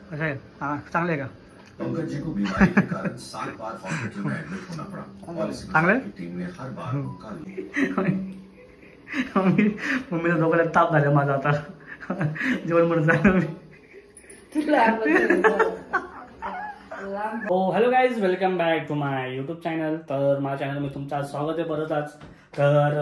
अच्छा है, हाँ चांगले आहे का? पंकज जी को बीमारी के कारण 7 बार हॉस्पिटल में एडमिट होना पड़ा और इस की टीम ने हर बार उनका मम्मीला दोघांना ताप झाला माझा आता जेवण म्हणत मी. हो hello guys, welcome back to my YouTube channel. तर माझ्या चॅनलमध्ये तुमचं स्वागत आहे परत आज. तर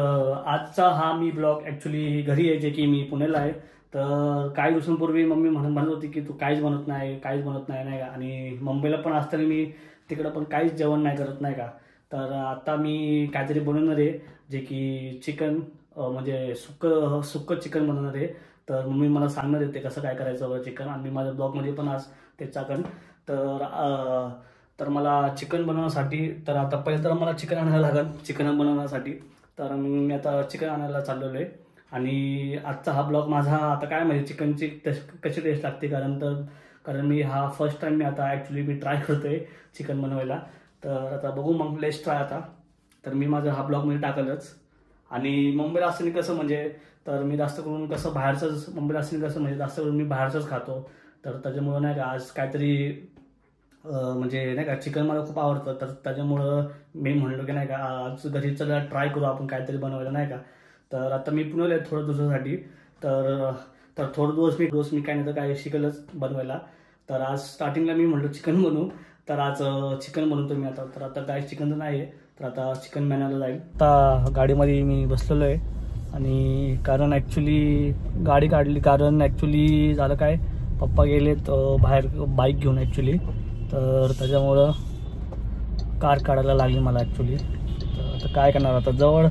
आजचा हा मी ब्लॉग ॲक्च्युली घरी आहे, जे की मी पुण्याला आहे. तर काही दिवसांपूर्वी मम्मी म्हणत होती की तू काहीच बनत नाही नाही का. आणि मुंबईला पण असताना मी तिकडं पण काहीच जेवण नाही करत नाही का. तर आता मी काहीतरी बनवणार आहे, जे की चिकन म्हणजे सुक्कं चिकन बनवणार आहे. तर मम्मी मला सांगणार आहे ते कसं काय करायचं चिकन, आणि मी माझ्या ब्लॉगमध्ये पण आज ते टाकन. तर मला चिकन बनवण्यासाठी तर आता पहिले तर मला चिकन आणायला लागेल चिकन बनवण्यासाठी. तर मी आता चिकन आणायला चाललेलो आहे. आणि आजचा हा ब्लॉग माझा आता काय माहिती चिकनची कशी टेस्ट लागते, कारण मी हा फर्स्ट टाइम मी आता ॲक्च्युली मी ट्राय करतोय चिकन बनवायला. तर आता बघू मग, लेट्स ट्राय आता. तर मी माझा हा ब्लॉगमध्ये टाकलंच. आणि मुंबईला असताना कसं म्हणजे तर मी जास्त करून कसं बाहेरचंच, मुंबईला असताना कसं म्हणजे जास्त करून मी बाहेरचंच खातो. तर त्याच्यामुळं नाही का आज काहीतरी म्हणजे नाही का चिकन मला खूप आवडतं. तर त्याच्यामुळं मी म्हणलो की नाही का आज घरी चला ट्राय करू आपण काहीतरी बनवायला नाही का. तर आता मी पुण्याला आहे थोडं दिवसासाठी. तर थोडं दिवस मी काय नाही तर काय शिकलच बनवायला. तर आज स्टार्टिंगला मी म्हणलो चिकन बनवू, तर आज चिकन बनवतो मी आता. तर आता काय चिकन तर नाही आहे, तर आता चिकन बनायला जाईल. आता गाडीमध्ये मी बसलेलो आहे. आणि कारण ॲक्च्युली गाडी काढली, कारण ॲक्च्युली झालं काय, पप्पा गेलेत बाहेर बाईक घेऊन ॲक्च्युली. तर त्याच्यामुळं कार काढायला लागली मला ॲक्च्युली. तर आता काय करणार, आता जवळ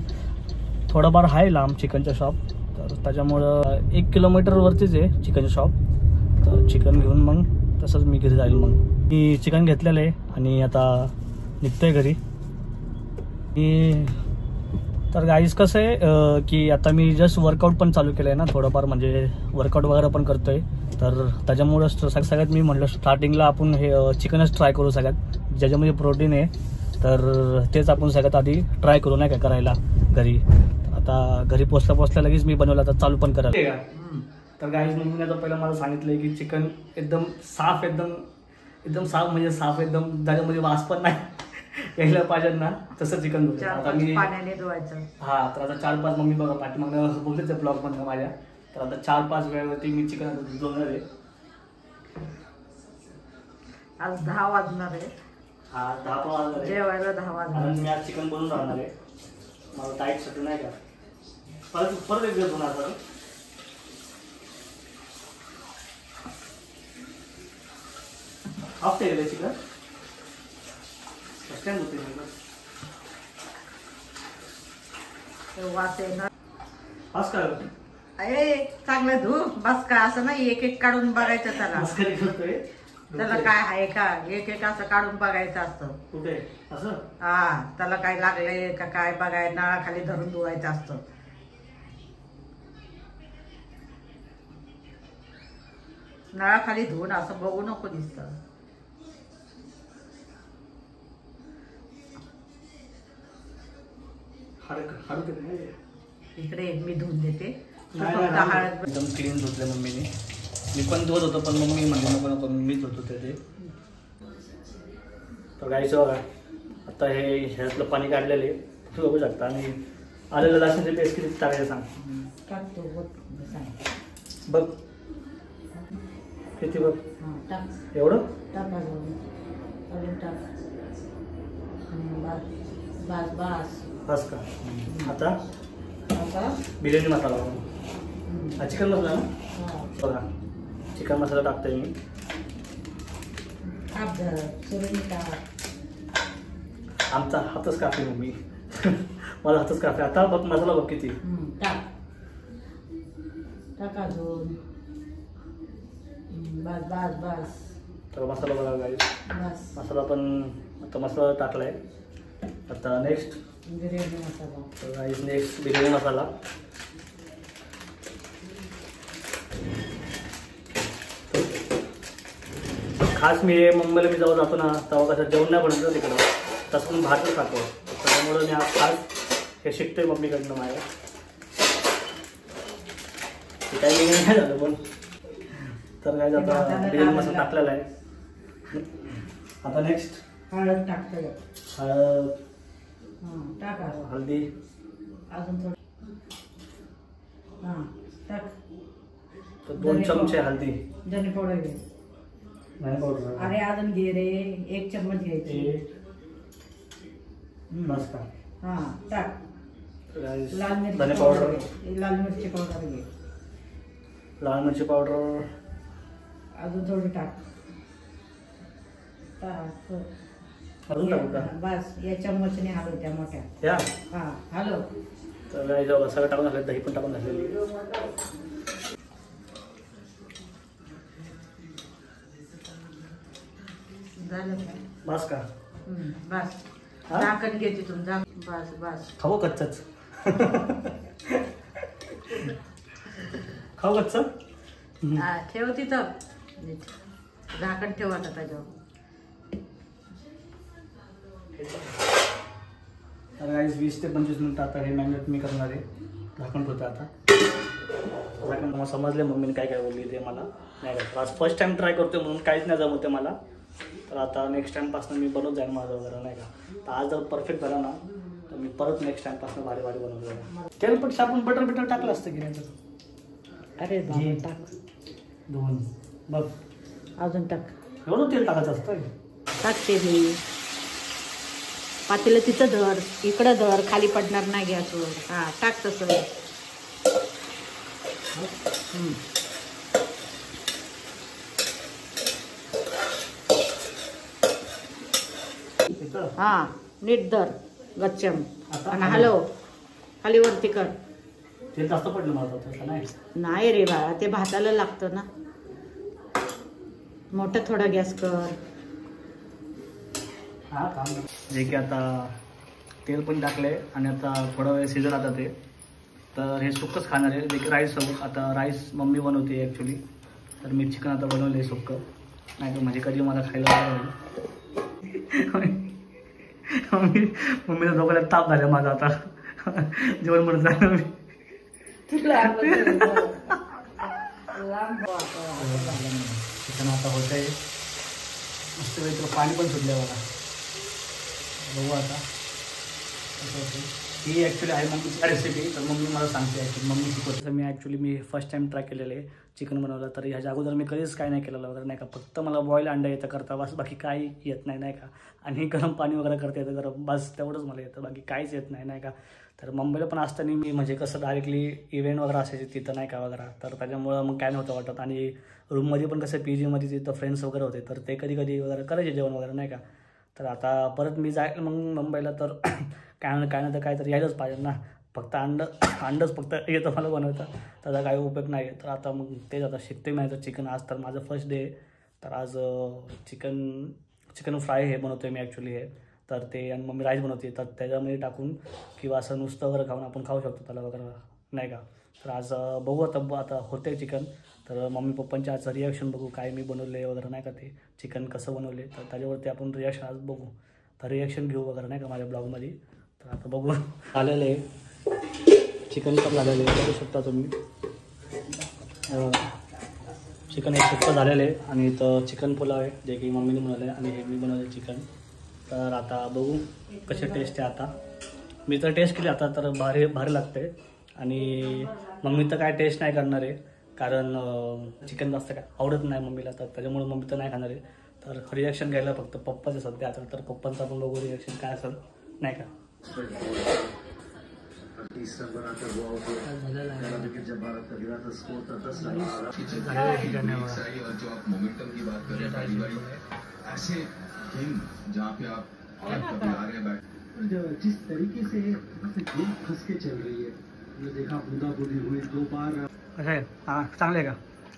थोडंफार आहे लांब चिकनचं शॉप. तर त्याच्यामुळं 1 किलोमीटरवरतीच आहे चिकन शॉप. तर चिकन घेऊन मग तसंच मी घरी जाईल. मग मी चिकन घेतलेलं आहे आणि आता निघतोय घरी. तर गाईज कसं आहे की आता मी जस्ट वर्कआउट पण चालू केलं आहे ना थोडंफार, म्हणजे वर्कआउट वगैरे पण करतोय. तर त्याच्यामुळं सगळ्यात मी म्हटलं स्टार्टिंगला आपण हे चिकनच ट्राय करू सगळ्यात, ज्याच्यामध्ये प्रोटीन आहे. तर तेच आपण सगळ्यात आधी ट्राय करू नाही का करायला घरी. आता घरी पोचल्या लगेच मी बनवलं, आता चालू पण करायला. तर गाईज मम्मीने आता पहिलं मला सांगितलंय की चिकन एकदम साफ म्हणजे साफ एकदम, त्याच्यामध्ये वास पण नाही यायला पाहिजे ना तसं चिकन धुवायचं. आता मी पाण्याने धुवायचं. हा तर आता 4-5 मम्मी बघा पाठीमागं बोलतेच आहे ब्लॉग बनलं माझ्या. तर आता 4-5 वेळेवरती मी चिकन धुवणार आहे. आज 10 वाजणार आहे. हा 10 वाजणार आहे, जेवायला 10 वाजणार. मी आज चिकन बनवून राहणार आहे. मला टाईट साठी नाही का परत एक दिवस होणार. सर हफ्ते गेले चिकन काय होते वास येणार. आज काय अरे चांगलं धु बस का, असं नाही एक एक काढून बघायचं त्याला. त्याला काय आहे का एक असं काढून बघायचं असतं. कुठे असं हा त्याला काय लागलंय का काय बघाय, नळाखाली धरून धुवायचं असतं. नळाखाली धुवून असं बघू नको दिसतं. इकडे मी धुवून देते. एकदम क्लीन धुतले मम्मीने. मी पण धुवत होतो पण मम्मी म्हणजे नको मीच धुत होते ते. तर गाईचं बघा आता हे ह्यातलं पाणी काढलेले बघू शकता. आणि आलेलं लसूणची पेस्ट किती टाकायचं सांग बघ किती बघ एवढं बस का. आता बिर्याणी मसाला हा चिकन मसाला ना बघा, चिकन मसाला टाकतोय मी. आमचा हातच कापे मम्मी मला हातच कापे. आता बघ मसाला बघ किती तर मसाला बघा गाईस, मसाला पण आता मसाला टाकलाय. आता नेक्स्ट बिर्याणी मसाला. नेक्स्ट बिर्याणी मसाला. खास मी मुंबईला मी जेव्हा जातो ना तेव्हा कसं जेवण नाही बनवलं तिकडं, तसं पण भातच खातो. त्यामुळे मी आज खास हे शिकतोय मम्मीकडनं माझ्या. काही नाही झालं पण तर काय आता तेल मसाला टाकलेला आहे. आता नेक्स्ट हळद टाकतोय. हळद, टाका हळदी, अजून थोडी. टाक. तर 2 चमचे हळदी, धने पावडर घे. नाही पावडर. अरे अजून घे रे, 1 चम्मच घ्यायची. बस का? टाक. लाल मिरची धने पावडर, घे. लाल मिरची पावडर घे. लाल मिरची पावडर अजून थोडी टाक. अजून टाकू का? बस या चम्मचने हलव त्या मोठ्या. या हलव. तर काय जाऊ सगळं टाकून घातलं, दही पण टाकून घातलेली. झालं बस का? बस. झाकण घे तिथून. बस बस. खाऊ कच्चच. खाऊ कच्च. ठेव तिथं. झाकण ठेव आता त्याच्यावर. तर गाईस 20 ते 25 मिनिटं आता हे मॅरिनेट मी करणार आहे. झाकण ठेवतो आता. झाकण मला समजले मम्मीने काय काय बोलली ते मला नाही का. आज फर्स्ट टाइम ट्राय करतोय म्हणून काहीच नाही जमते मला. तर आता नेक्स्ट टाइमपासून मी बनवत जाईन माझं वगैरे नाही का. तर आज जर परफेक्ट झाला ना तर मी परत नेक्स्ट टाइमपासून भारी भारी बनवतो जाईन. तेलपेक्षा आपण बटर टाकलं असतं की नाही. अरे टाक. 2 बघ. अजून टाक. एवढं तेल टाकायचं असतं. टाकते मी. पातेलं तिथं धर, इकडं धर, खाली पडणार नाही गॅसवर. टाक तसं. नीट धर गच्चम आणि हलव. खाली वरती कर. तेल जास्त पडलं मला तसं नाही. नाही रे बाळा, ते भाताला लागतं ना. मोठा थोडा गॅस कर. जे की आता तेल पण टाकले आणि आता थोडा वेळ शिजत आता ते. तर हे सुक्कच खाणार आहे जे की राईस सोबत. आता राईस मम्मी बनवते ॲक्च्युली. तर मी चिकन आता बनवलं आहे सुक्कं. नाही तर म्हणजे कधी मला खायला मम्मीला दोघांना ताप झाला माझा आता. जेवण म्हणत जाणार मी. चिकन आता होत आहे मस्त वेळ. पाणी पण सुटलं बघा. बघू आता कसं होतं. ही ॲक्च्युली आहे मम्मीची रेसिपी. तर मम्मी मला सांगते ॲक्च्युली मम्मी शिकवते. मी फर्स्ट टाइम ट्राय केलेलं आहे चिकन बनवलं. तर ह्याच्या अगोदर मी कधीच काय नाही केलेलं वगैरे नाही का. फक्त मला बॉईल अंडा येतं करता बस. बाकी काही येत नाही का. आणि गरम पाणी वगैरे करता येतं गरम बस. तेवढंच मला येतं. बाकी काहीच येत नाही का. तर मुंबईला पण असताना मी म्हणजे कसं डायरेक्टली इव्हेंट वगैरे असायचे तिथं नाही का वगैरे. तर त्याच्यामुळं मग काय नव्हतं वाटत. आणि रूममध्ये पण कसं PGमध्ये तिथं फ्रेंड्स वगैरे होते. तर ते कधी कधी वगैरे करायचे जेवण वगैरे नाही का. तर आता परत मी जायला मग मुंबईला. तर काय नाही तर काय तर यायलाच पाहिजे ना. फक्त अंडच फक्त येतं मला बनवता. त्याचा काही उपयोग नाही. तर आता मग तेच आता शिकते मी आता चिकन. आज तर माझं फर्स्ट डे. तर आज चिकन फ्राय हे बनवतो आहे मी ॲक्च्युली हे. तर ते आणि मम्मी राईस बनवते. तर त्याच्यामध्ये टाकून किंवा असं नुसतं वगैरे खाऊन आपण खाऊ शकतो त्याला वगैरे नाही का. तर आज बघू आता होते चिकन. तर मम्मी पप्पांच्या आजचं रिॲक्शन बघू काय मी बनवले वगैरे नाही का. ते चिकन कसं बनवले तर त्याच्यावरती आपण रिॲक्शन आज बघू. तर रिॲक्शन घेऊ वगैरे नाही का माझ्या ब्लॉगमध्ये. तर आता बघू. आलेलं आहे चिकन पण झालेलं आहे बघू शकता तुम्ही. चिकन एक सुक्कं झालेलं आहे. आणि इथं चिकन पुलाव आहे जे की मम्मीने बनवलं आहे. आणि हे मी बनवलं चिकन. तर आता बघू कसे टेस्ट आहे. आता मी तर टेस्ट केली आता तर भारी लागते. आणि मम्मी तर काय टेस्ट नाही करणार आहे कारण चिकन जास्त काय आवडत नाही मम्मीला. तर त्याच्यामुळे मम्मी तर नाही खाणार आहे. तर रिॲक्शन घ्यायला फक्त पप्पाचं सध्या आता. तर पप्पांचं आपण बघू रिॲक्शन काय असेल नाही का. जिस तरीके से गेम फंस के चल रही है. ये देखा बूंदाबूंदी हुई 2 बार. अच्छा है. हाँ चांगले का.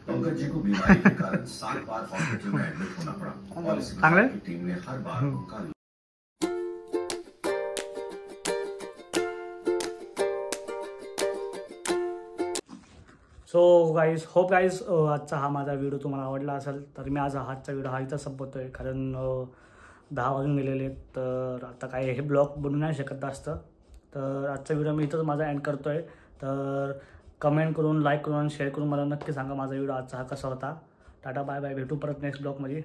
पंकज जी को बीमारी के कारण 7 बार हॉस्पिटल में एडमिट होना पड़ा और इस टीम ने हर बार उनका. सो गाईज होप गाईज आजचा हा माझा व्हिडिओ तुम्हाला आवडला असेल. तर मी आज आजचा व्हिडिओ हा इथं संपवतो आहे कारण 10 वाजून गेलेले. तर आता काय हे ब्लॉग बनवू नाही शकत जास्त. तर आजचा व्हिडिओ मी इथंच माझा एंड करतो आहे. तर कमेंट करून लाईक करून शेअर करून मला नक्की सांगा माझा व्हिडिओ आजचा हा कसा होता. टाटा बाय बाय, भेटू परत नेक्स्ट ब्लॉगमध्ये.